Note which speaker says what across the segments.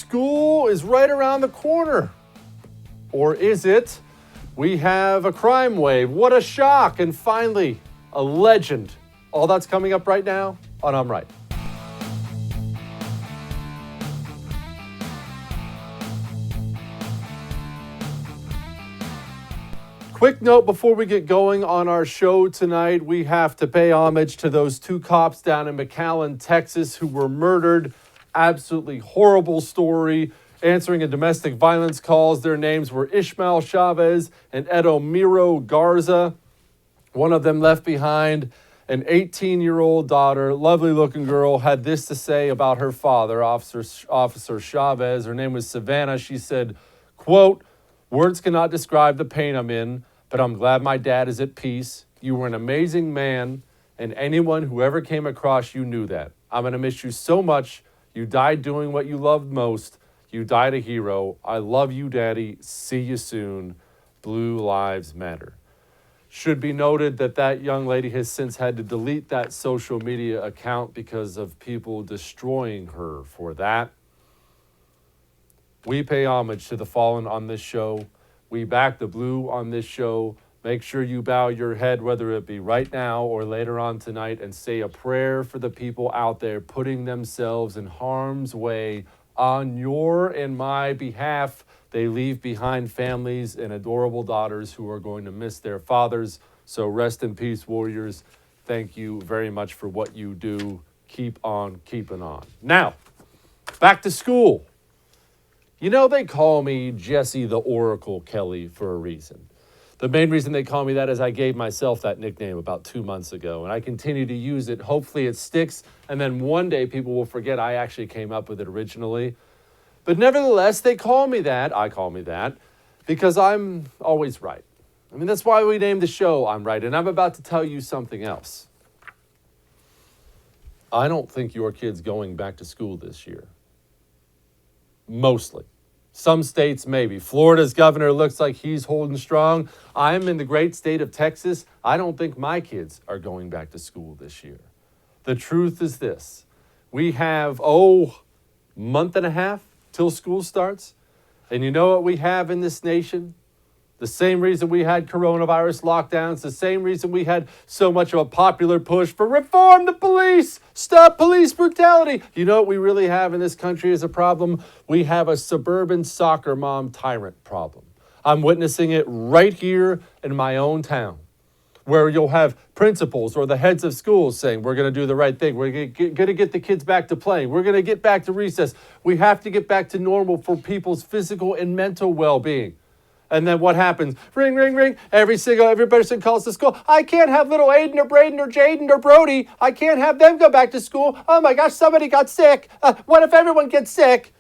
Speaker 1: School is right around the corner. Or is it? We have a crime wave. What a shock. And finally, a legend. All that's coming up right now on I'm Right. Quick note before we get going on our show tonight, we have to pay homage to those two cops down in McAllen, Texas, who were murdered. Absolutely horrible story. Answering a domestic violence calls, their names were Ishmael Chavez and Edomiro Garza. One of them left behind an 18-year-old daughter, lovely looking girl, had this to say about her father, Officer Chavez. Her name was Savannah. She said, quote, "Words cannot describe the pain I'm in, but I'm glad my dad is at peace. You were an amazing man, and anyone who ever came across you knew that. I'm going to miss you so much. You died doing what you loved most. You died a hero. I love you, Daddy. See you soon. Blue Lives Matter." Should be noted that that young lady has since had to delete that social media account because of people destroying her for that. We pay homage to the fallen on this show. We back the blue on this show. Make sure you bow your head, whether it be right now or later on tonight, and say a prayer for the people out there putting themselves in harm's way on your and my behalf. They leave behind families and adorable daughters who are going to miss their fathers. So rest in peace, warriors. Thank you very much for what you do. Keep on keeping on. Now, back to school. You know, they call me Jesse the Oracle Kelly for a reason. The main reason they call me that is I gave myself that nickname about 2 months ago, and I continue to use it. Hopefully it sticks, and then one day people will forget I actually came up with it originally. But nevertheless, they call me that. I call me that because I'm always right. I mean, that's why we named the show I'm Right, and I'm about to tell you something else. I don't think your kid's going back to school this year. Mostly. Some states maybe. Florida's governor looks like he's holding strong. I'm in the great state of Texas. I don't think my kids are going back to school this year. The truth is this. We have, month and a half till school starts. And you know what we have in this nation? The same reason we had coronavirus lockdowns, the same reason we had so much of a popular push for reform the police, stop police brutality. You know what we really have in this country as a problem? We have a suburban soccer mom tyrant problem. I'm witnessing it right here in my own town, where you'll have principals or the heads of schools saying, we're going to do the right thing. We're going to get the kids back to playing. We're going to get back to recess. We have to get back to normal for people's physical and mental well-being. And then what happens? Ring, ring, ring. Every person calls the school. I can't have little Aiden or Braden or Jaden or Brody. I can't have them go back to school. Oh my gosh, somebody got sick. What if everyone gets sick?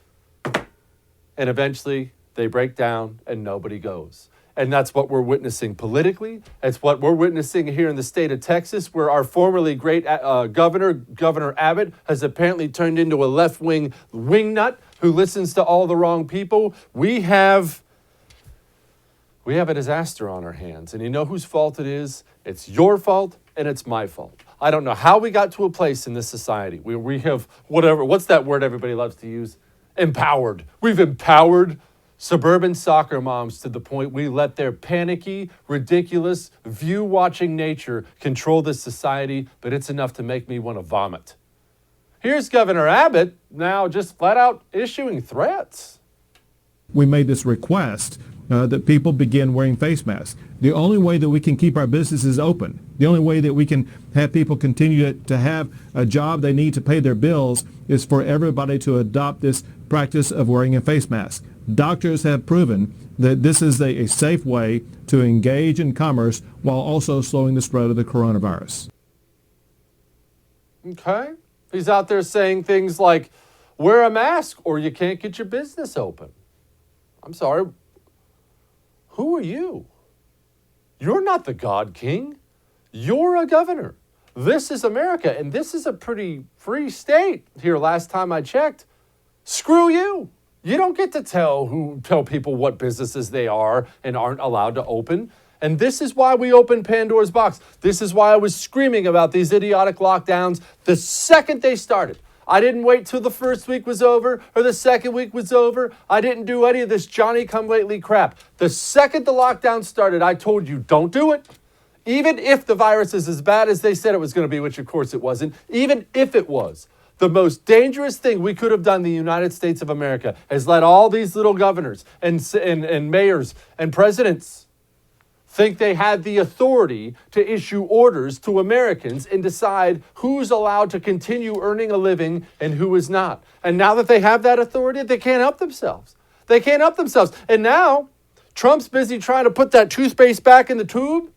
Speaker 1: And eventually they break down and nobody goes. And that's what we're witnessing politically. It's what we're witnessing here in the state of Texas, where our formerly great Governor Abbott, has apparently turned into a left-wing wingnut who listens to all the wrong people. We have a disaster on our hands. And you know whose fault it is? It's your fault and it's my fault. I don't know how we got to a place in this society where we have what's that word everybody loves to use? Empowered. We've empowered suburban soccer moms to the point we let their panicky, ridiculous, view-watching nature control this society, but it's enough to make me want to vomit. Here's Governor Abbott now just flat out issuing threats.
Speaker 2: We made this request that people begin wearing face masks. The only way that we can keep our businesses open, the only way that we can have people continue to have a job they need to pay their bills, is for everybody to adopt this practice of wearing a face mask. Doctors have proven that this is a safe way to engage in commerce while also slowing the spread of the coronavirus.
Speaker 1: Okay. He's out there saying things like, wear a mask or you can't get your business open. I'm sorry. Who are you? You're not the God King. You're a governor. This is America, and this is a pretty free state here last time I checked. Screw you. You don't get to tell people what businesses they are and aren't allowed to open. And this is why we opened Pandora's box. This is why I was screaming about these idiotic lockdowns the second they started. I didn't wait till the first week was over or the second week was over. I didn't do any of this Johnny-come-lately crap. The second the lockdown started, I told you, don't do it. Even if the virus is as bad as they said it was going to be, which of course it wasn't, even if it was, the most dangerous thing we could have done in the United States of America is let all these little governors and mayors and presidents think they had the authority to issue orders to Americans and decide who's allowed to continue earning a living and who is not. And now that they have that authority, they can't help themselves. They can't help themselves. And now Trump's busy trying to put that toothpaste back in the tube.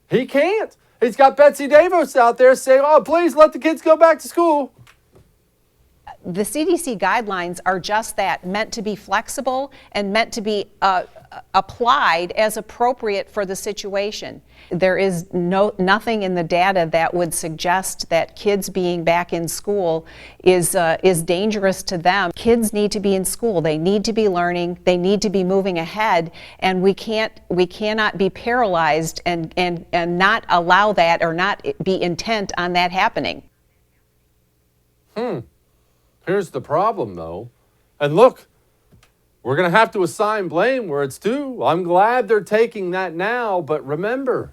Speaker 1: He can't. He's got Betsy DeVos out there saying, oh, please let the kids go back to school.
Speaker 3: The CDC guidelines are just that, meant to be flexible and meant to be applied as appropriate for the situation. There is nothing in the data that would suggest that kids being back in school is dangerous to them. Kids need to be in school. They need to be learning. They need to be moving ahead, and we cannot be paralyzed and not allow that or not be intent on that happening.
Speaker 1: Here's the problem, though. And look, we're going to have to assign blame where it's due. I'm glad they're taking that now, but remember,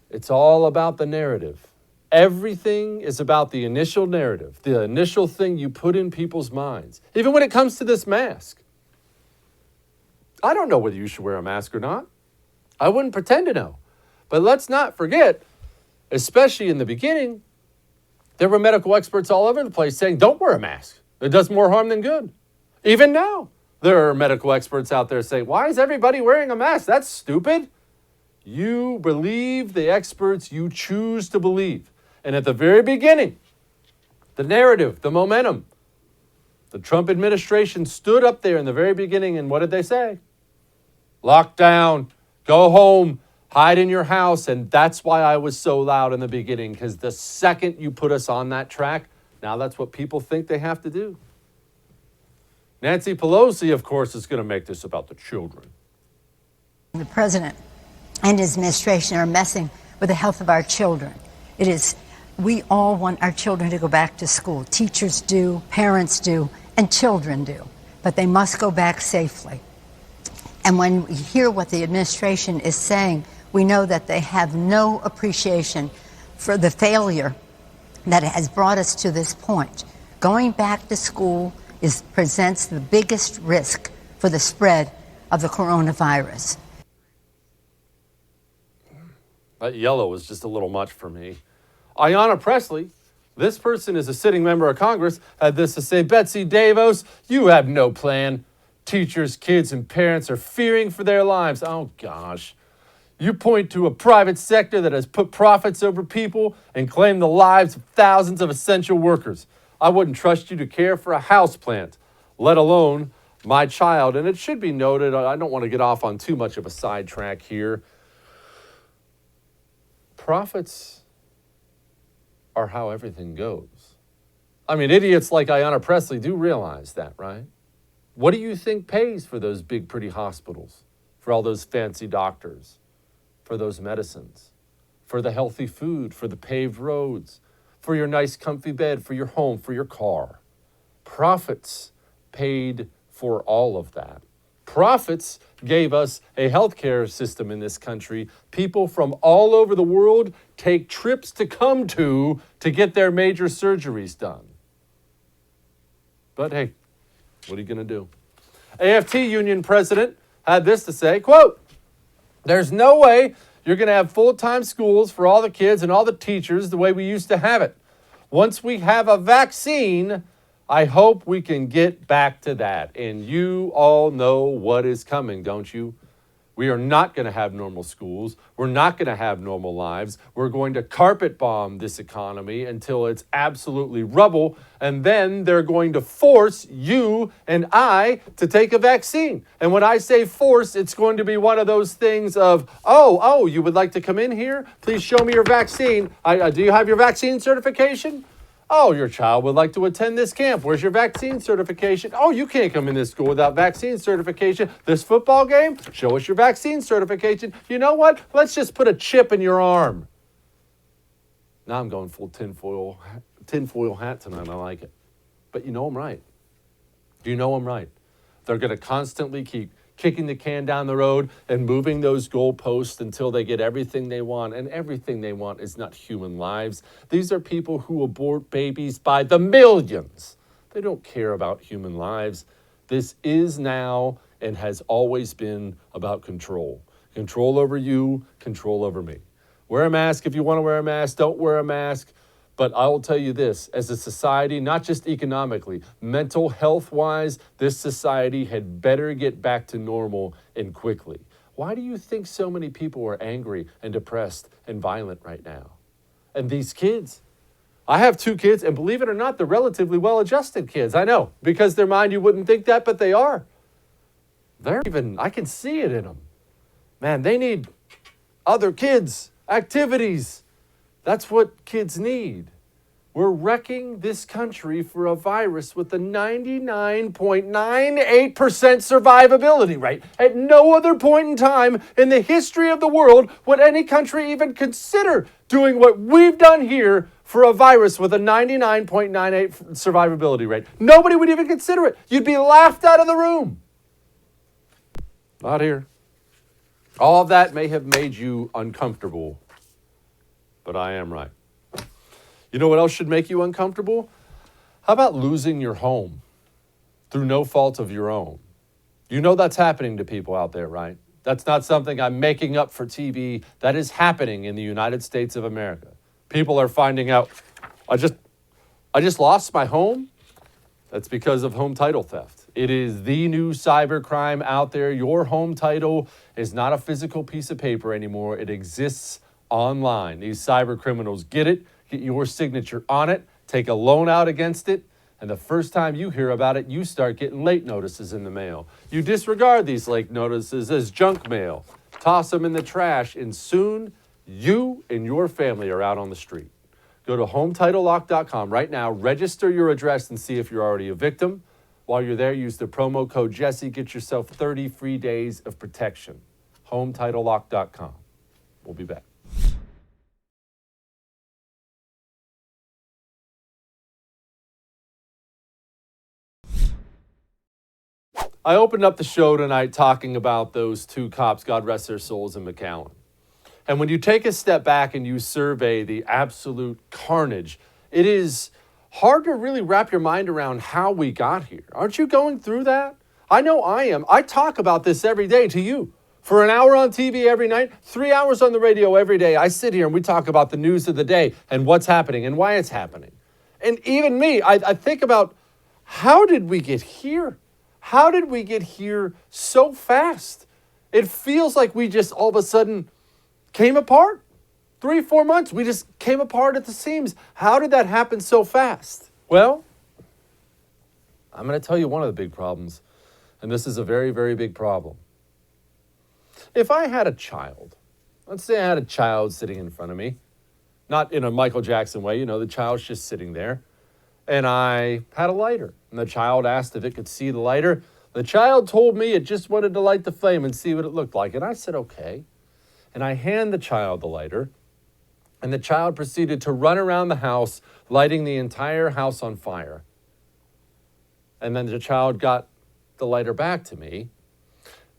Speaker 1: it's all about the narrative. Everything is about the initial narrative, the initial thing you put in people's minds. Even when it comes to this mask. I don't know whether you should wear a mask or not. I wouldn't pretend to know. But let's not forget, especially in the beginning, there were medical experts all over the place saying, don't wear a mask. It does more harm than good. Even now, there are medical experts out there saying, why is everybody wearing a mask? That's stupid. You believe the experts you choose to believe. And at the very beginning, the narrative, the momentum, the Trump administration stood up there in the very beginning, and what did they say? Lock down, go home, hide in your house. And that's why I was so loud in the beginning, because the second you put us on that track, now that's what people think they have to do. Nancy Pelosi, of course, is going to make this about the children.
Speaker 4: The president and his administration are messing with the health of our children. We all want our children to go back to school. Teachers do, parents do, and children do. But they must go back safely. And when we hear what the administration is saying, we know that they have no appreciation for the failure that has brought us to this point. Going back to school presents the biggest risk for the spread of the coronavirus.
Speaker 1: That yellow was just a little much for me. Ayanna Pressley, this person is a sitting member of Congress, had this to say, Betsy DeVos, you have no plan. Teachers, kids, and parents are fearing for their lives. Oh, gosh. You point to a private sector that has put profits over people and claimed the lives of thousands of essential workers. I wouldn't trust you to care for a houseplant, let alone my child. And it should be noted, I don't want to get off on too much of a sidetrack here. Profits are how everything goes. I mean, idiots like Ayanna Pressley do realize that, right? What do you think pays for those big, pretty hospitals, for all those fancy doctors, for those medicines, for the healthy food, for the paved roads, for your nice, comfy bed, for your home, for your car? Profits paid for all of that. Profits gave us a healthcare system in this country. People from all over the world take trips to come to get their major surgeries done. But hey, what are you going to do? AFT union president had this to say, quote, there's no way you're going to have full-time schools for all the kids and all the teachers the way we used to have it. Once we have a vaccine, I hope we can get back to that. And you all know what is coming, don't you? We are not going to have normal schools. We're not going to have normal lives. We're going to carpet bomb this economy until it's absolutely rubble. And then they're going to force you and I to take a vaccine. And when I say force, it's going to be one of those things of, oh, you would like to come in here? Please show me your vaccine. Do you have your vaccine certification? Oh, your child would like to attend this camp. Where's your vaccine certification? Oh, you can't come in this school without vaccine certification. This football game? Show us your vaccine certification. You know what? Let's just put a chip in your arm. Now I'm going full tinfoil hat tonight. I like it. But you know I'm right. Do you know I'm right? They're going to constantly keep kicking the can down the road and moving those goalposts until they get everything they want. And everything they want is not human lives. These are people who abort babies by the millions. They don't care about human lives. This is now and has always been about control. Control over you, control over me. Wear a mask if you want to wear a mask. Don't wear a mask. But I will tell you this, as a society, not just economically, mental health-wise, this society had better get back to normal and quickly. Why do you think so many people are angry and depressed and violent right now? And these kids, I have 2 kids, and believe it or not, they're relatively well-adjusted kids. I know, because their mind, you wouldn't think that, but they are. I can see it in them. Man, they need other kids, activities. That's what kids need. We're wrecking this country for a virus with a 99.98% survivability rate. At no other point in time in the history of the world would any country even consider doing what we've done here for a virus with a 99.98 survivability rate. Nobody would even consider it. You'd be laughed out of the room. Not here. All of that may have made you uncomfortable, but I am right. You know what else should make you uncomfortable? How about losing your home through no fault of your own? You know that's happening to people out there, right? That's not something I'm making up for TV. That is happening in the United States of America. People are finding out, I just lost my home. That's because of home title theft. It is the new cybercrime out there. Your home title is not a physical piece of paper anymore. It exists online. These cyber criminals get it, get your signature on it, take a loan out against it, and the first time you hear about it, you start getting late notices in the mail. You disregard these late notices as junk mail, toss them in the trash, and soon you and your family are out on the street. Go to HometitleLock.com right now, register your address, and see if you're already a victim. While you're there, use the promo code Jesse. Get yourself 30 free days of protection. HometitleLock.com. We'll be back. I opened up the show tonight talking about those 2 cops, God rest their souls, in McAllen. And when you take a step back and you survey the absolute carnage, it is hard to really wrap your mind around how we got here. Aren't you going through that? I know I am. I talk about this every day to you. For an hour on TV every night, 3 hours on the radio every day, I sit here and we talk about the news of the day and what's happening and why it's happening. And even me, I think about, how did we get here? How did we get here so fast? It feels like we just all of a sudden came apart. 3-4 months, we just came apart at the seams. How did that happen so fast? Well, I'm going to tell you one of the big problems, and this is a very, very big problem. If I had a child, let's say I had a child sitting in front of me, not in a Michael Jackson way, the child's just sitting there, and I had a lighter, and the child asked if it could see the lighter. The child told me it just wanted to light the flame and see what it looked like, and I said, okay. And I hand the child the lighter, and the child proceeded to run around the house, lighting the entire house on fire. And then the child got the lighter back to me.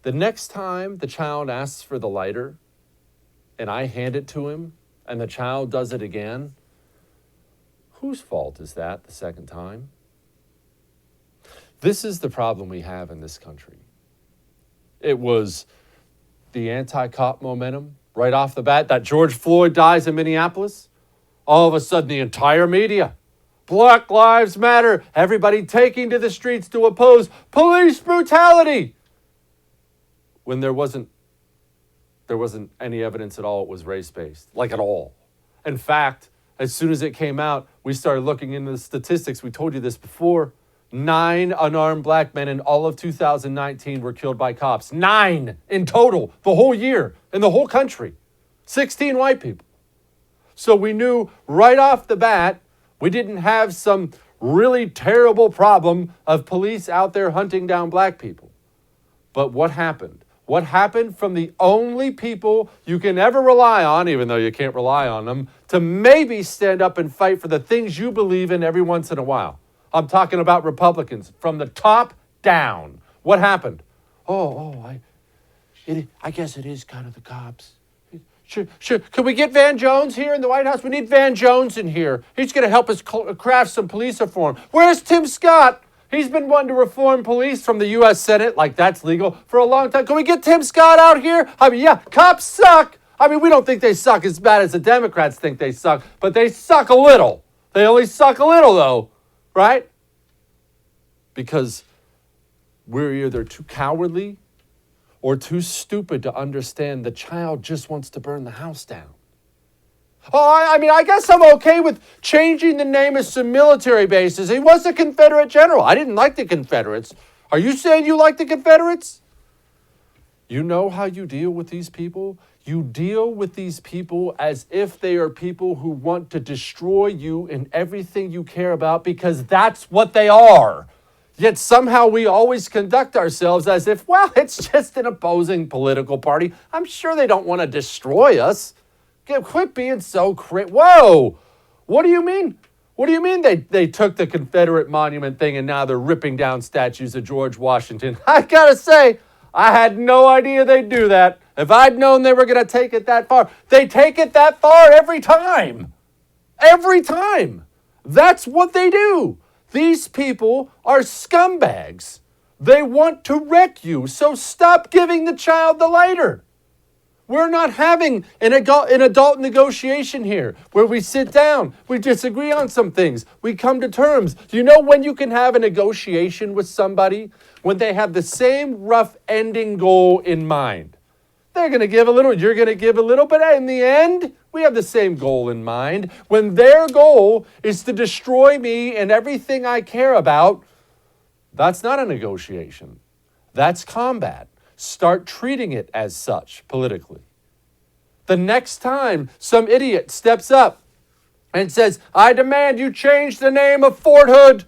Speaker 1: The next time the child asks for the lighter, and I hand it to him, and the child does it again, whose fault is that the second time? This is the problem we have in this country. It was the anti-cop momentum right off the bat, that George Floyd dies in Minneapolis. All of a sudden, the entire media, Black Lives Matter, everybody taking to the streets to oppose police brutality. When there wasn't any evidence at all it was race-based, like at all. In fact, as soon as it came out, we started looking into the statistics. We told you this before. 9 unarmed black men in all of 2019 were killed by cops. 9 in total, the whole year, in the whole country. 16 white people. So we knew right off the bat, we didn't have some really terrible problem of police out there hunting down black people. But what happened? what happened from the only people you can ever rely on, even though you can't rely on them, to maybe stand up and fight for the things you believe in every once in a while. I'm talking about Republicans from the top down. What happened? I guess it is kind of the cops. Sure. Can we get Van Jones here in the White House? We need Van Jones in here. He's going to help us craft some police reform. Where's Tim Scott? He's been wanting to reform police from the U.S. Senate, like that's legal, for a long time. Can we get Tim Scott out here? I mean, yeah, cops suck. I mean, we don't think they suck as bad as the Democrats think they suck, but they suck a little. They only suck a little, though, right? Because we're either too cowardly or too stupid to understand the child just wants to burn the house down. I mean, I guess I'm okay with changing the name of some military bases. He was a Confederate general. I didn't like the Confederates. Are you saying you like the Confederates? You know how you deal with these people? You deal with these people as if they are people who want to destroy you and everything you care about, because that's what they are. Yet somehow we always conduct ourselves as if, well, it's just an opposing political party. I'm sure they don't want to destroy us. Quit being so Whoa! What do you mean? What do you mean they took the Confederate monument thing and now they're ripping down statues of George Washington? I gotta say, I had no idea they'd do that. If I'd known they were going to take it that far, they take it that far every time. Every time. That's what they do. These people are scumbags. They want to wreck you, so stop giving the child the lighter. We're not having an adult negotiation here where we sit down, we disagree on some things, we come to terms. Do you know when you can have a negotiation with somebody? When they have the same rough ending goal in mind. They're going to give a little, you're going to give a little, but in the end, we have the same goal in mind. When their goal is to destroy me and everything I care about, that's not a negotiation. That's combat. Start treating it as such politically. The next time some idiot steps up and says, I demand you change the name of Fort Hood.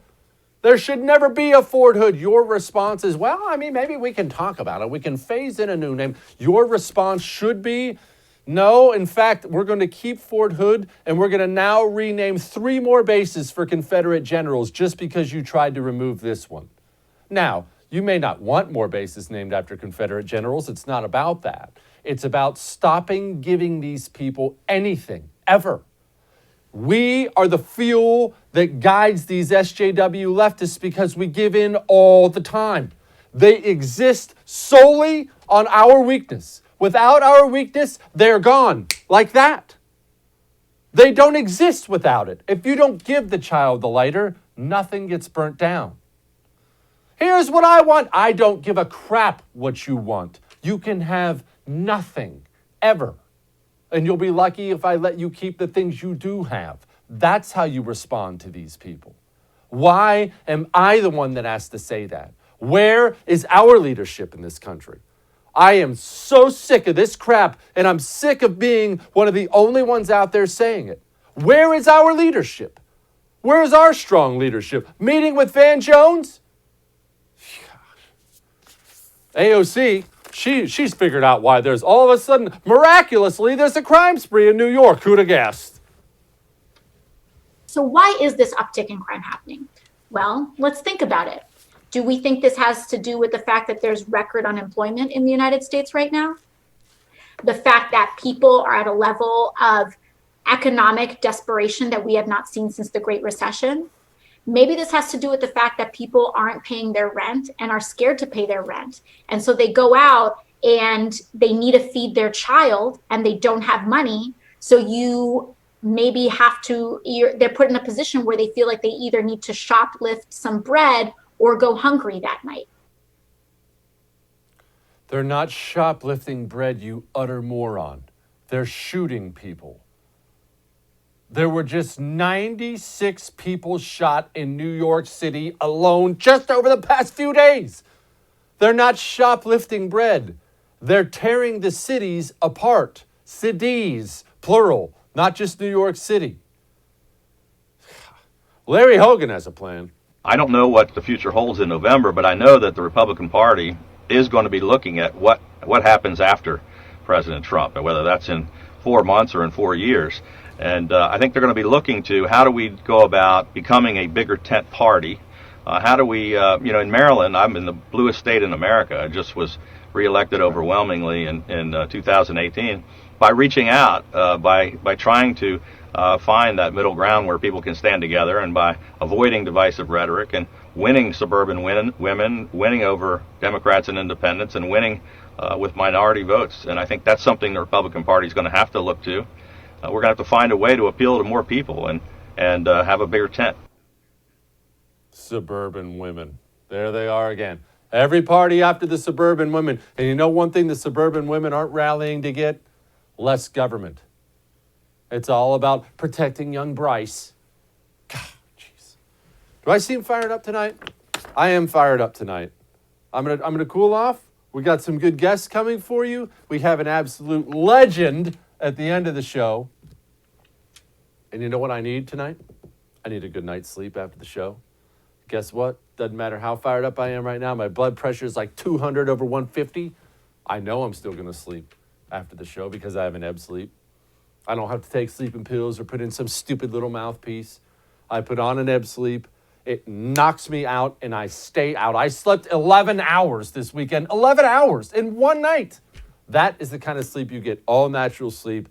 Speaker 1: There should never be a Fort Hood. Your response is, well, I mean, maybe we can talk about it. We can phase in a new name. Your response should be, no, in fact, we're going to keep Fort Hood and we're going to now rename 3 more bases for Confederate generals just because you tried to remove this one. Now, you may not want more bases named after Confederate generals. It's not about that. It's about stopping giving these people anything, ever. We are the fuel that guides these SJW leftists because we give in all the time. They exist solely on our weakness. Without our weakness, they're gone. Like that. They don't exist without it. If you don't give the child the lighter, nothing gets burnt down. Here's what I want. I don't give a crap what you want. You can have nothing, ever. And you'll be lucky if I let you keep the things you do have. That's how you respond to these people. Why am I the one that has to say that? Where is our leadership in this country? I am so sick of this crap, and I'm sick of being one of the only ones out there saying it. Where is our leadership? Where is our strong leadership? Meeting with Van Jones? AOC, she's figured out why there's all of a sudden, miraculously, there's a crime spree in New York. Who'd have guessed?
Speaker 5: So why is this uptick in crime happening? Well, let's think about it. Do we think this has to do with the fact that there's record unemployment in the United States right now? The fact that people are at a level of economic desperation that we have not seen since the Great Recession? Maybe this has to do with the fact that people aren't paying their rent and are scared to pay their rent. And so they go out and they need to feed their child and they don't have money. So you maybe they're put in a position where they feel like they either need to shoplift some bread or go hungry that night.
Speaker 1: They're not shoplifting bread, you utter moron. They're shooting people. There were just 96 people shot in New York City alone just over the past few days. They're not shoplifting bread. They're tearing the cities apart. Cities, plural, not just New York City. Larry Hogan has a plan.
Speaker 6: I don't know what the future holds in November, but I know that the Republican Party is going to be looking at what what happens after President Trump, and whether that's in 4 months or in 4 years. And I think they're going to be looking to how do we go about becoming a bigger tent party. How do we, in Maryland, I'm in the bluest state in America. I just was reelected overwhelmingly in 2018 by reaching out, by trying to find that middle ground where people can stand together, and by avoiding divisive rhetoric and winning suburban women, winning over Democrats and independents, and winning with minority votes. And I think that's something the Republican Party is going to have to look to. We're going to have to find a way to appeal to more people and have a bigger tent.
Speaker 1: Suburban women. There they are again. Every party after the suburban women. And you know one thing the suburban women aren't rallying to get? Less government. It's all about protecting young Bryce. God, jeez. Do I seem fired up tonight? I am fired up tonight. I'm gonna cool off. We got some good guests coming for you. We have an absolute legend at the end of the show. And you know what I need tonight? I need a good night's sleep after the show. Guess what? Doesn't matter how fired up I am right now. My blood pressure is like 200 over 150. I know I'm still going to sleep after the show because I have an ebb sleep. I don't have to take sleeping pills or put in some stupid little mouthpiece. I put on an ebb sleep. It knocks me out and I stay out. I slept 11 hours this weekend. 11 hours in one night. That is the kind of sleep you get, all natural sleep.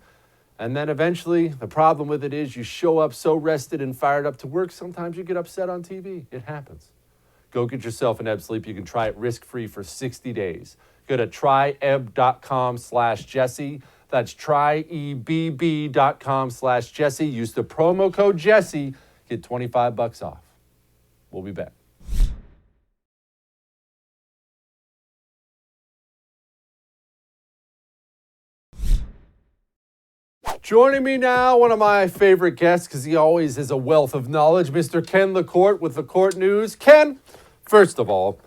Speaker 1: And then eventually, the problem with it is you show up so rested and fired up to work, sometimes you get upset on TV. It happens. Go get yourself an Ebb Sleep. You can try it risk-free for 60 days. Go to tryebb.com/Jesse. That's tryebb.com/Jesse. Use the promo code Jesse. Get $25 off. We'll be back. Joining me now, one of my favorite guests, because he always is a wealth of knowledge, Mr. Ken LaCourte with LaCourte News. Ken, first of all,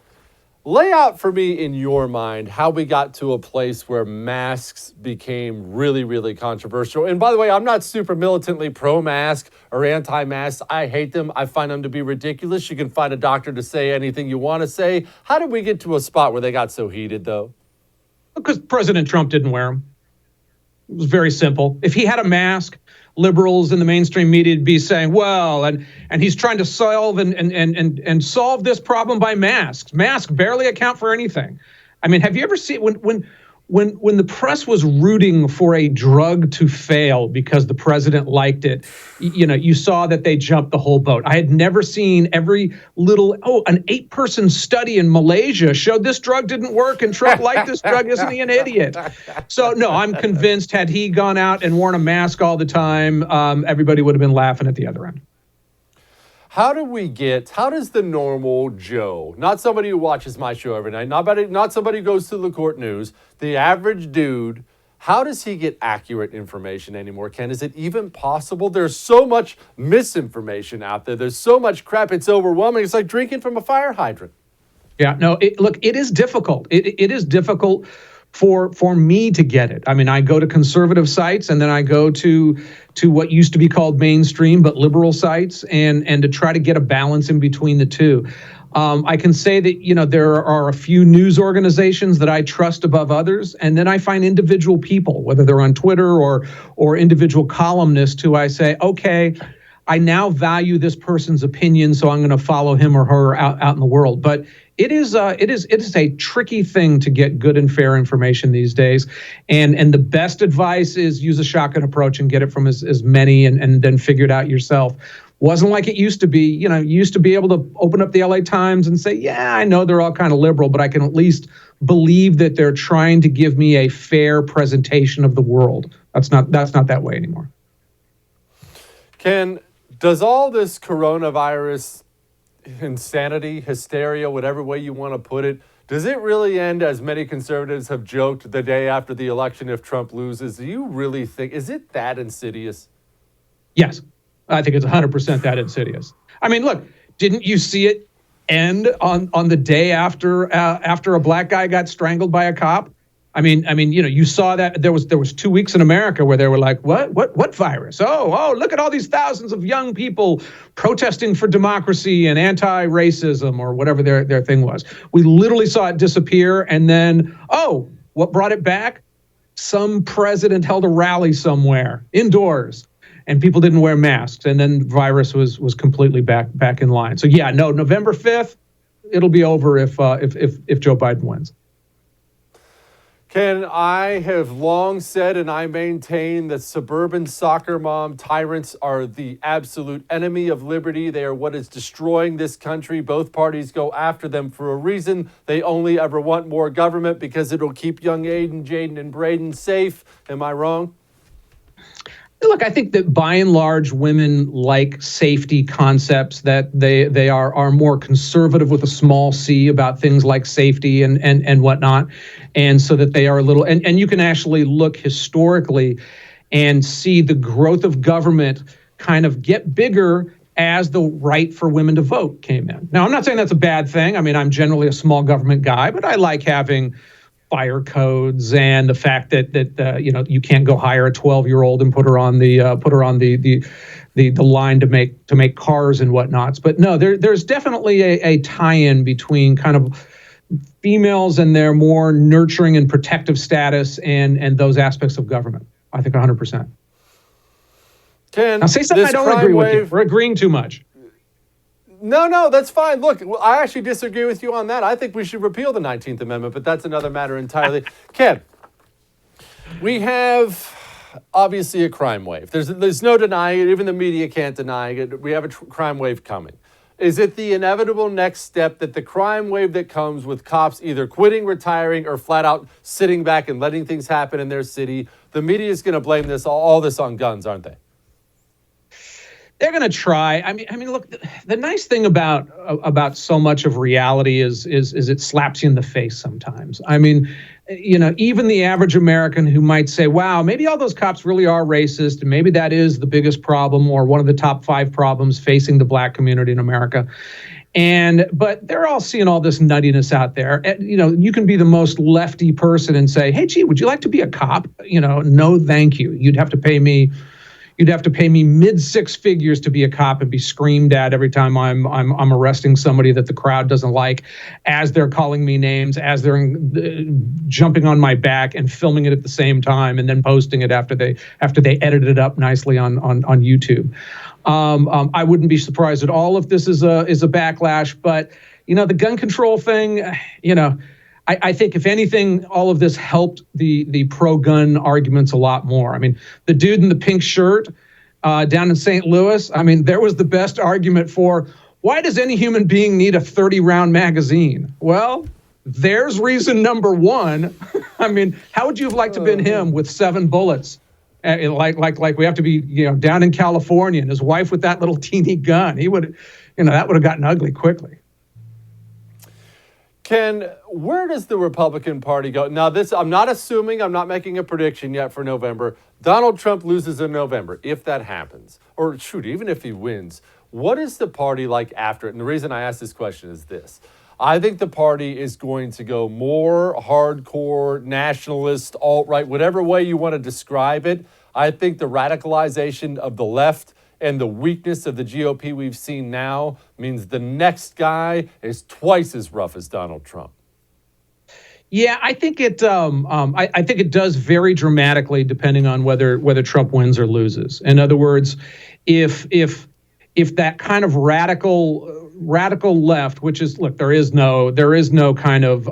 Speaker 1: lay out for me in your mind how we got to a place where masks became really, really controversial. And by the way, I'm not super militantly pro-mask or anti-mask. I hate them. I find them to be ridiculous. You can find a doctor to say anything you want to say. How did we get to a spot where they got so heated, though?
Speaker 7: Because President Trump didn't wear them. It was very simple. If he had a mask, liberals in the mainstream media would be saying, well, and he's trying to solve and solve this problem by masks. Masks barely account for anything. I mean, have you ever seen when the press was rooting for a drug to fail because the president liked it, you saw that they jumped the whole boat. I had never seen an 8-person study in Malaysia showed this drug didn't work and Trump liked this drug. Isn't he an idiot? So, no, I'm convinced had he gone out and worn a mask all the time, everybody would have been laughing at the other end.
Speaker 1: How does the normal Joe, not somebody who watches my show every night, not somebody who goes to LaCourte News, the average dude, how does he get accurate information anymore, Ken? Is it even possible? There's so much misinformation out there. There's so much crap. It's overwhelming. It's like drinking from a fire hydrant.
Speaker 7: Yeah, no, it is difficult. It is difficult for me to get it. I mean, I go to conservative sites and then I go to what used to be called mainstream, but liberal sites, and to try to get a balance in between the two. I can say that, there are a few news organizations that I trust above others, and then I find individual people, whether they're on Twitter or individual columnists who I say, okay, I now value this person's opinion, so I'm going to follow him or her out in the world. But it is a tricky thing to get good and fair information these days. And the best advice is use a shotgun approach and get it from as many and then figure it out yourself. Wasn't like it used to be. You used to be able to open up the LA Times and say, yeah, I know they're all kind of liberal, but I can at least believe that they're trying to give me a fair presentation of the world. That's not that way anymore.
Speaker 1: Ken, does all this coronavirus insanity, hysteria, whatever way you want to put it, does it really end, as many conservatives have joked, the day after the election if Trump loses? Do you really think, is it that insidious?
Speaker 7: Yes, I think it's 100% that insidious. I mean, look, didn't you see it end on the day after a black guy got strangled by a cop? I mean, you saw that there was 2 weeks in America where they were like, what virus? Oh, look at all these thousands of young people protesting for democracy and anti-racism or whatever their thing was. We literally saw it disappear, and then, What brought it back? Some president held a rally somewhere indoors, and people didn't wear masks, and then the virus was completely back in line. So yeah, no, November 5th, it'll be over if Joe Biden wins.
Speaker 1: Ken, I have long said and I maintain that suburban soccer mom tyrants are the absolute enemy of liberty. They are what is destroying this country. Both parties go after them for a reason. They only ever want more government because it'll keep young Aiden, Jaden, and Braden safe. Am I wrong?
Speaker 7: Look, I think that by and large, women like safety concepts, that they are more conservative with a small c about things like safety and whatnot. And so that they are a little, and you can actually look historically and see the growth of government kind of get bigger as the right for women to vote came in. Now, I'm not saying that's a bad thing. I mean, I'm generally a small government guy, but I like having fire codes and the fact that you can't go hire a 12-year-old and put her on the line to make cars and whatnots. But no, there's definitely a tie-in between kind of females and their more nurturing and protective status and those aspects of government. I think 100%.
Speaker 1: Ken,
Speaker 7: now say something I don't agree with you. We're agreeing too much.
Speaker 1: No, that's fine. Look, I actually disagree with you on that. I think we should repeal the 19th Amendment, but that's another matter entirely. Ken, we have obviously a crime wave. There's no denying it. Even the media can't deny it. We have a crime wave coming. Is it the inevitable next step that the crime wave that comes with cops either quitting, retiring, or flat out sitting back and letting things happen in their city, the media is going to blame all this on guns, aren't they?
Speaker 7: They're going to try. I mean, look. The nice thing about so much of reality is it slaps you in the face sometimes. I mean, even the average American who might say, "Wow, maybe all those cops really are racist, and maybe that is the biggest problem or one of the top 5 problems facing the black community in America." But they're all seeing all this nuttiness out there. You can be the most lefty person and say, "Hey, gee, would you like to be a cop?" No, thank you. You'd have to pay me mid 6 figures to be a cop and be screamed at every time I'm arresting somebody that the crowd doesn't like, as they're calling me names, as they're jumping on my back and filming it at the same time and then posting it after they edited it up nicely on YouTube. I wouldn't be surprised at all if this is a backlash, but the gun control thing, I think, if anything, all of this helped the pro-gun arguments a lot more. I mean, the dude in the pink shirt down in St. Louis, I mean, there was the best argument for, why does any human being need a 30-round magazine? Well, there's reason number one. I mean, how would you have liked to have been him with 7 bullets? Like we have to be, down in California, and his wife with that little teeny gun. He would, that would have gotten ugly quickly.
Speaker 1: Ken, where does the Republican Party go? Now, I'm not assuming, I'm not making a prediction yet for November. Donald Trump loses in November, if that happens. Or shoot, even if he wins, what is the party like after it? And the reason I ask this question is this. I think the party is going to go more hardcore, nationalist, alt-right, whatever way you want to describe it. I think the radicalization of the left and the weakness of the GOP we've seen now means the next guy is twice as rough as Donald Trump.
Speaker 7: Yeah, I think it. I think it does vary dramatically depending on whether Trump wins or loses. In other words, if that kind of radical left, which is, look, there is no kind of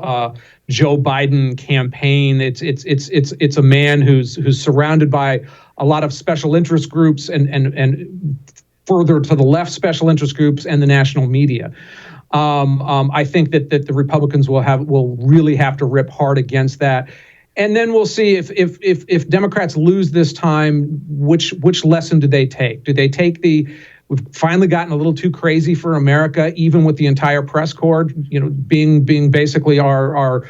Speaker 7: Joe Biden campaign. It's a man who's surrounded by a lot of special interest groups and further to the left special interest groups and the national media. I think that the Republicans will really have to rip hard against that. And then we'll see if Democrats lose this time, which lesson do they take? Do they take we've finally gotten a little too crazy for America, even with the entire press corps, being basically our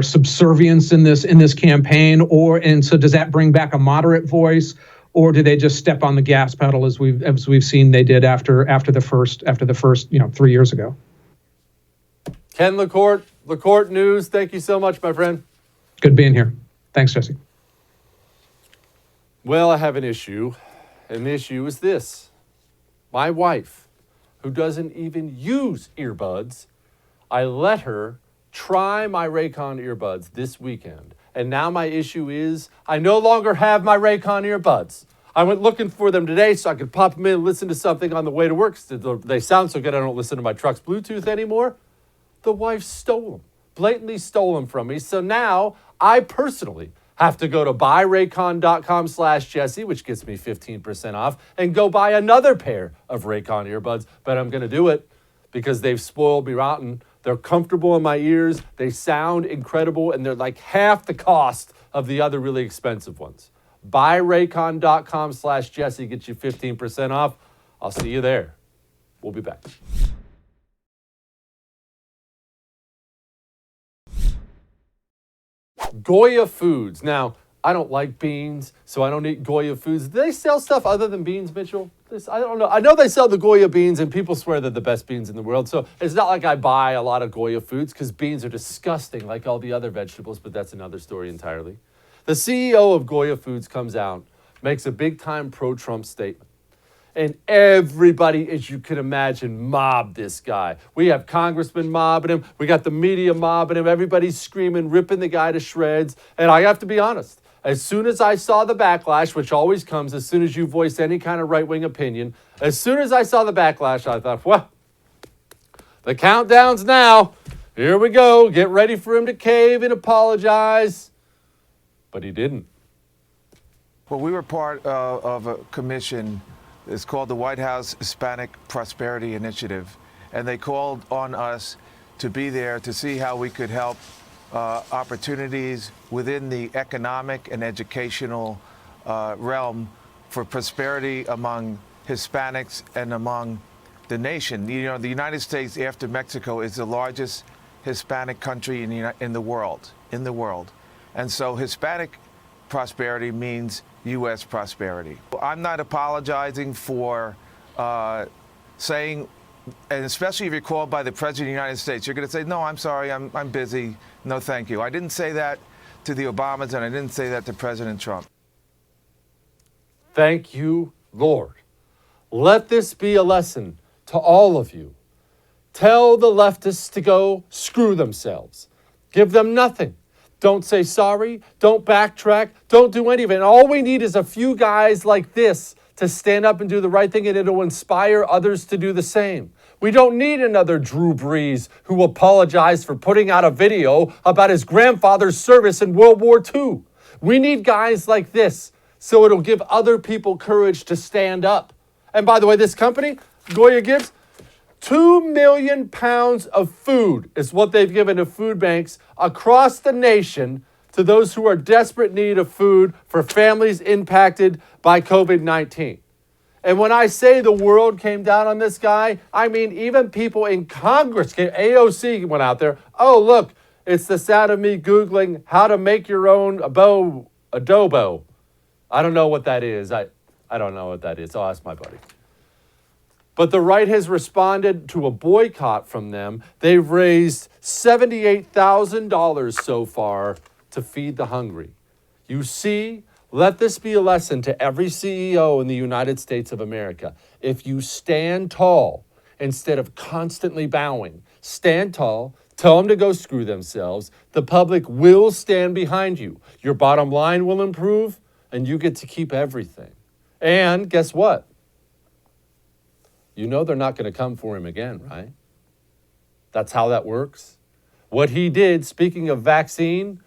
Speaker 7: subservience in this campaign, and so does that bring back a moderate voice, or do they just step on the gas pedal as we've seen they did after the first 3 years ago?
Speaker 1: Ken LaCourte News, thank you so much, my friend.
Speaker 7: Good being here. Thanks, Jesse.
Speaker 1: Well, I have an issue, and the issue is this. My wife, who doesn't even use earbuds, I let her try my Raycon earbuds this weekend, And now my issue is I no longer have my Raycon earbuds. I went looking for them today so I could pop them in and listen to something on the way to work. They sound so good I don't listen to my truck's Bluetooth anymore. The wife stole them, blatantly stole them from me. So now I personally have to go to buyraycon.com/Jesse, which gets me 15% off, and go buy another pair of Raycon earbuds. But I'm going to do it because they've spoiled me rotten. They're comfortable in my ears. They sound incredible, and they're like half the cost of the other really expensive ones. Buyraycon.com/Jesse gets you 15% off. I'll see you there. We'll be back. Goya Foods. Now, I don't like beans, so I don't eat Goya Foods. Do they sell stuff other than beans, Mitchell? I don't know. I know they sell the Goya beans, and people swear they're the best beans in the world. So it's not like I buy a lot of Goya Foods because beans are disgusting like all the other vegetables, but that's another story entirely. The CEO of Goya Foods comes out, makes a big-time pro-Trump statement. And everybody, as you can imagine, mobbed this guy. We have congressmen mobbing him. We got the media mobbing him. Everybody's screaming, ripping the guy to shreds. And I have to be honest, as soon as I saw the backlash, which always comes as soon as you voice any kind of right-wing opinion, as soon as I saw the backlash, I thought, well, the countdown's now. Here we go. Get ready for him to cave and apologize. But he didn't.
Speaker 8: Well, we were part of a commission. It's called the White House Hispanic Prosperity Initiative, and they called on us to be there to see how we could help opportunities within the economic and educational realm for prosperity among Hispanics and among the nation. You know, the United States, after Mexico, is the largest Hispanic country in the world. And so Hispanic prosperity means U.S. prosperity. I'm not apologizing for saying, and especially if you're called by the President of the United States, you're going to say, no, I'm sorry, I'm busy, no thank you. I didn't say that to the Obamas, and I didn't say that to President Trump.
Speaker 1: Thank you, Lord. Let this be a lesson to all of you. Tell the leftists to go screw themselves. Give them nothing. Don't say sorry. Don't backtrack. Don't do any of it. And all we need is a few guys like this to stand up and do the right thing, and it'll inspire others to do the same. We don't need another Drew Brees who apologized for putting out a video about his grandfather's service in World War II. We need guys like this so it'll give other people courage to stand up. And by the way, this company, Goya gives 2 million pounds of food is what they've given to food banks across the nation to those who are desperate need of food for families impacted by COVID-19. And when I say the world came down on this guy, I mean even people in Congress, AOC went out there, oh, look, it's the sound of me Googling how to make your own adobo. I don't know what that is. I don't know what that is. I'll ask my buddy. But the right has responded to a boycott from them. They've raised $78,000 so far to feed the hungry. You see, let this be a lesson to every CEO in the United States of America. If you stand tall instead of constantly bowing, stand tall, tell them to go screw themselves. The public will stand behind you. Your bottom line will improve, and you get to keep everything. And guess what? You know they're not going to come for him again, right? That's how that works. What he did, speaking of vaccine,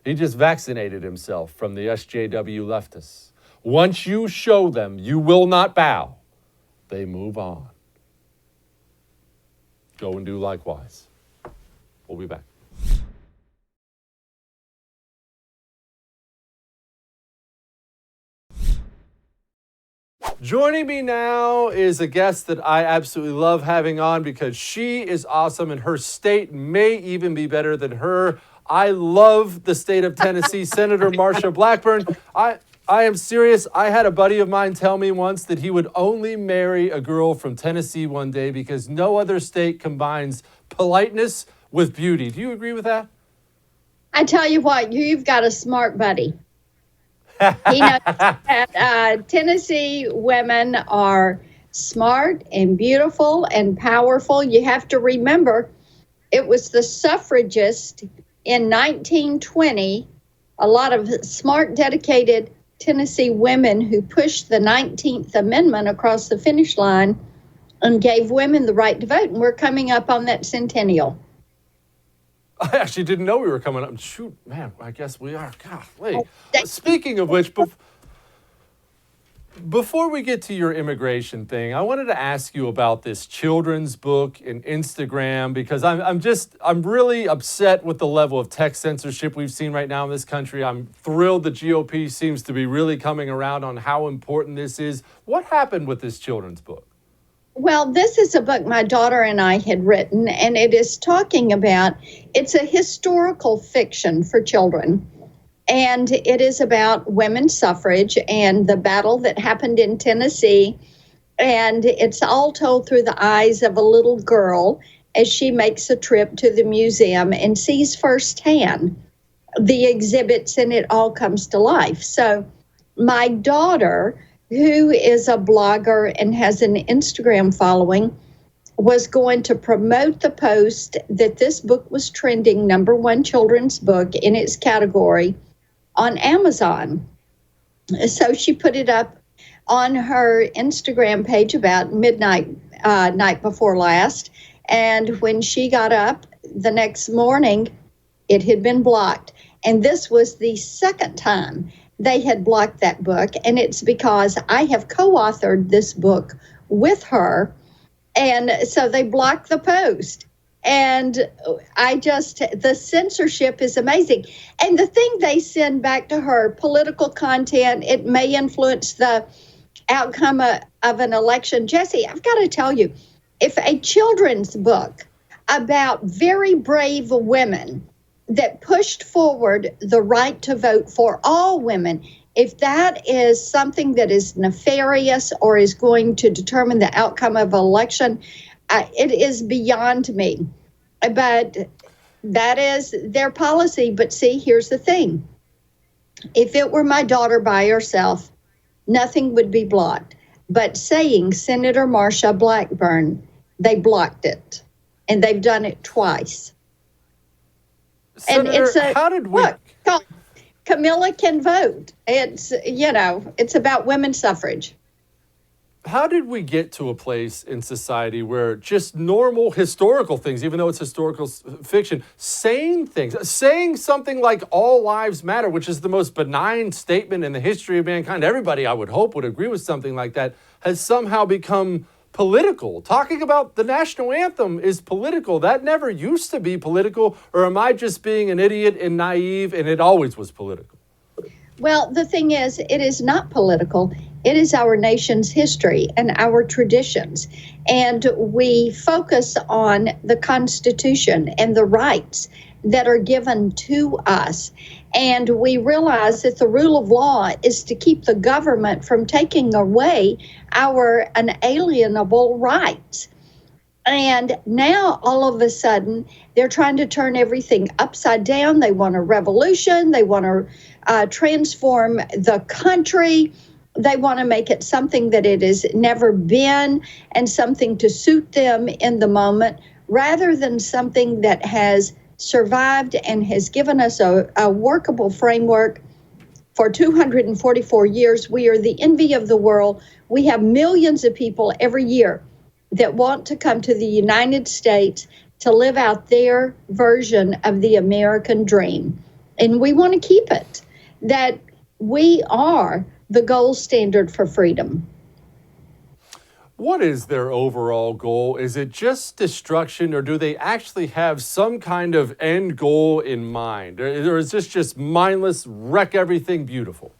Speaker 1: he just vaccinated himself from the SJW leftists. Once you show them you will not bow, they move on. Go and do likewise. We'll be back. Joining me now is a guest that I absolutely love having on because she is awesome and her state may even be better than her. I love the state of Tennessee. Senator Marsha Blackburn. I am serious. I had a buddy of mine tell me once that he would only marry a girl from Tennessee one day because no other state combines politeness with beauty. Do you agree with that?
Speaker 9: I tell you what, you've got a smart buddy. He knows that Tennessee women are smart and beautiful and powerful. You have to remember, it was the suffragists in 1920 a lot of smart, dedicated Tennessee women who pushed the 19th Amendment across the finish line and gave women the right to vote. And we're coming up on that centennial.
Speaker 1: I actually didn't know we were coming up. Shoot, man, I guess we are. Golly. Speaking of which, before we get to your immigration thing, I wanted to ask you about this children's book and Instagram, because I'm really upset with the level of tech censorship we've seen right now in this country. I'm thrilled the GOP seems to be really coming around on how important this is. What happened with this children's book?
Speaker 9: Well, this is a book my daughter and I had written, and it is talking about, it's a historical fiction for children. And it is about women's suffrage and the battle that happened in Tennessee. And it's all told through the eyes of a little girl as she makes a trip to the museum and sees firsthand the exhibits, and it all comes to life. So my daughter, who is a blogger and has an Instagram following, was going to promote the post that this book was trending #1 children's book in its category on Amazon. So she put it up on her Instagram page about midnight, night before last. And when she got up the next morning, it had been blocked. And this was the second time they had blocked that book. And it's because I have co-authored this book with her. And so they blocked the post. And the censorship is amazing. And the thing they send back to her, political content, it may influence the outcome of an election. Jesse, I've got to tell you, if a children's book about very brave women that pushed forward the right to vote for all women, if that is something that is nefarious or is going to determine the outcome of an election, it is beyond me. But that is their policy. But see, here's the thing. If it were my daughter by herself, nothing would be blocked. But saying Senator Marsha Blackburn, they blocked it. And they've done it twice.
Speaker 1: Senator,
Speaker 9: and it's
Speaker 1: how did we...
Speaker 9: Look, Camilla can vote. It's about women's suffrage.
Speaker 1: How did we get to a place in society where just normal historical things, even though it's historical fiction, saying something like all lives matter, which is the most benign statement in the history of mankind, everybody, I would hope, would agree with something like that, has somehow become political? Talking about the national anthem is political. That never used to be political. Or am I just being an idiot and naive and it always was political?
Speaker 9: Well, the thing is, it is not political. It is our nation's history and our traditions. And we focus on the Constitution and the rights that are given to us. And we realize that the rule of law is to keep the government from taking away our unalienable rights. And now, all of a sudden, they're trying to turn everything upside down. They want a revolution. They want to transform the country. They want to make it something that it has never been and something to suit them in the moment, rather than something that has survived and has given us a workable framework for 244 years. We are the envy of the world. We have millions of people every year that want to come to the United States to live out their version of the American dream. And we want to keep it, that we are the gold standard for freedom.
Speaker 1: What is their overall goal? Is it just destruction, or do they actually have some kind of end goal in mind? Or is this just mindless, wreck everything beautiful?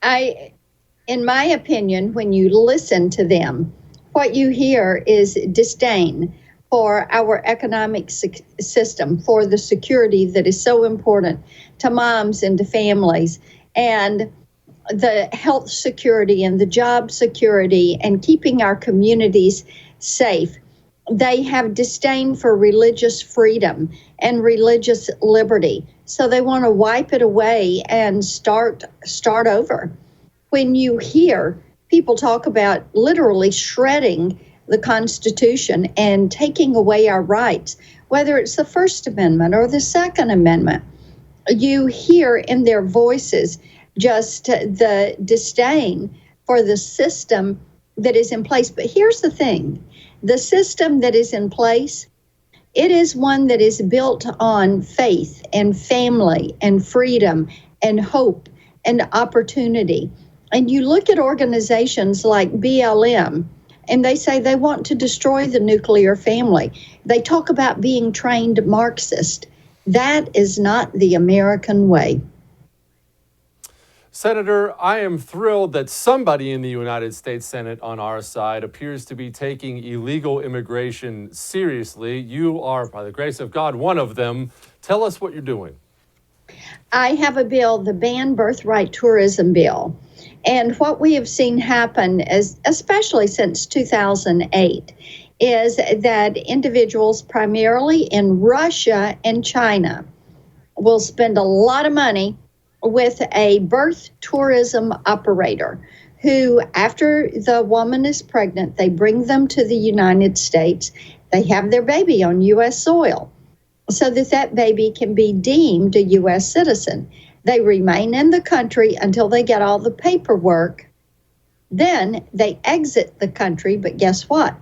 Speaker 9: In my opinion, when you listen to them, what you hear is disdain for our economic system, for the security that is so important to moms and to families, and the health security and the job security and keeping our communities safe. They have disdain for religious freedom and religious liberty. So they want to wipe it away and start over. When you hear people talk about literally shredding the Constitution and taking away our rights, whether it's the First Amendment or the Second Amendment, You hear in their voices just the disdain for the system that is in place. But here's the thing, the system that is in place, it is one that is built on faith and family and freedom and hope and opportunity. And you look at organizations like BLM, and they say they want to destroy the nuclear family. They talk about being trained Marxist. That is not the American way.
Speaker 1: Senator, I am thrilled that somebody in the United States Senate on our side appears to be taking illegal immigration seriously. You are, by the grace of God, one of them. Tell us what you're doing.
Speaker 9: I have a bill, the Ban Birthright Tourism Bill. And what we have seen happen, especially since 2008, is that individuals primarily in Russia and China will spend a lot of money with a birth tourism operator who, after the woman is pregnant, they bring them to the United States. They have their baby on U.S. soil so that that baby can be deemed a U.S. citizen. They remain in the country until they get all the paperwork. Then they exit the country, but guess what?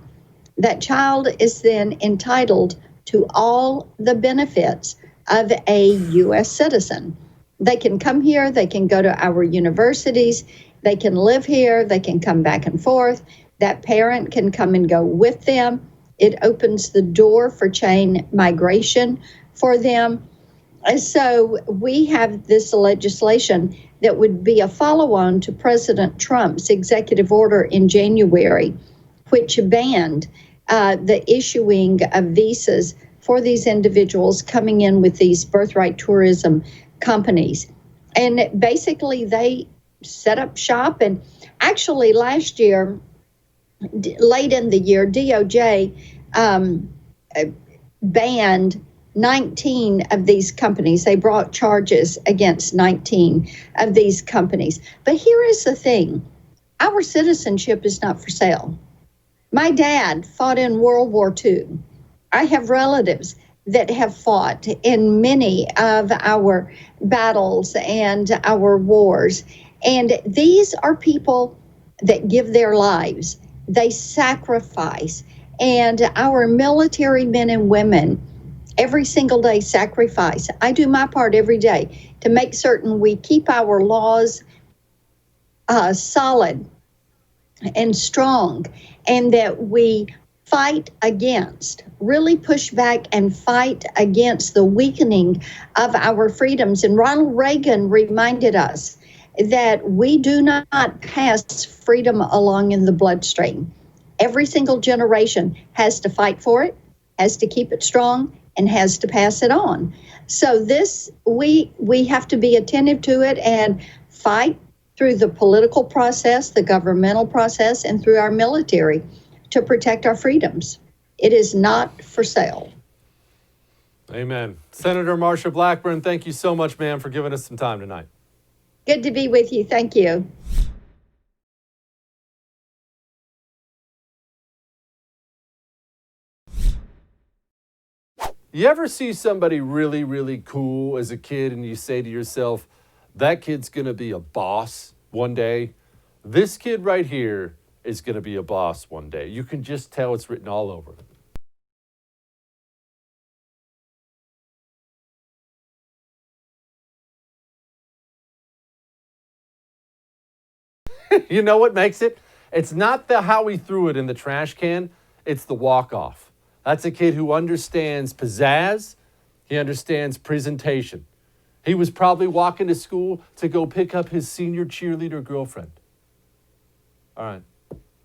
Speaker 9: That child is then entitled to all the benefits of a U.S. citizen. They can come here, they can go to our universities, they can live here, they can come back and forth. That parent can come and go with them. It opens the door for chain migration for them. So we have this legislation that would be a follow-on to President Trump's executive order in January, which banned the issuing of visas for these individuals coming in with these birthright tourism companies. And basically they set up shop. And actually last year, late in the year, DOJ banned 19 of these companies. They brought charges against 19 of these companies. But here is the thing, our citizenship is not for sale. My dad fought in World War II. I have relatives that have fought in many of our battles and our wars. And these are people that give their lives. They sacrifice. And our military men and women every single day sacrifice. I do my part every day to make certain we keep our laws solid and strong, and that we fight against, really push back and fight against the weakening of our freedoms. And Ronald Reagan reminded us that we do not pass freedom along in the bloodstream. Every single generation has to fight for it, has to keep it strong, and has to pass it on. So this, we have to be attentive to it and fight through the political process, the governmental process, and through our military to protect our freedoms. It is not for sale.
Speaker 1: Amen. Senator Marsha Blackburn, thank you so much, ma'am, for giving us some time tonight.
Speaker 9: Good to be with you. Thank you.
Speaker 1: You ever see somebody really, really cool as a kid and you say to yourself, that kid's going to be a boss one day? This kid right here is going to be a boss one day. You can just tell it's written all over him. You know what makes it? It's not how he threw it in the trash can. It's the walk-off. That's a kid who understands pizzazz. He understands presentation. He was probably walking to school to go pick up his senior cheerleader girlfriend. All right.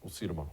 Speaker 1: We'll see you tomorrow.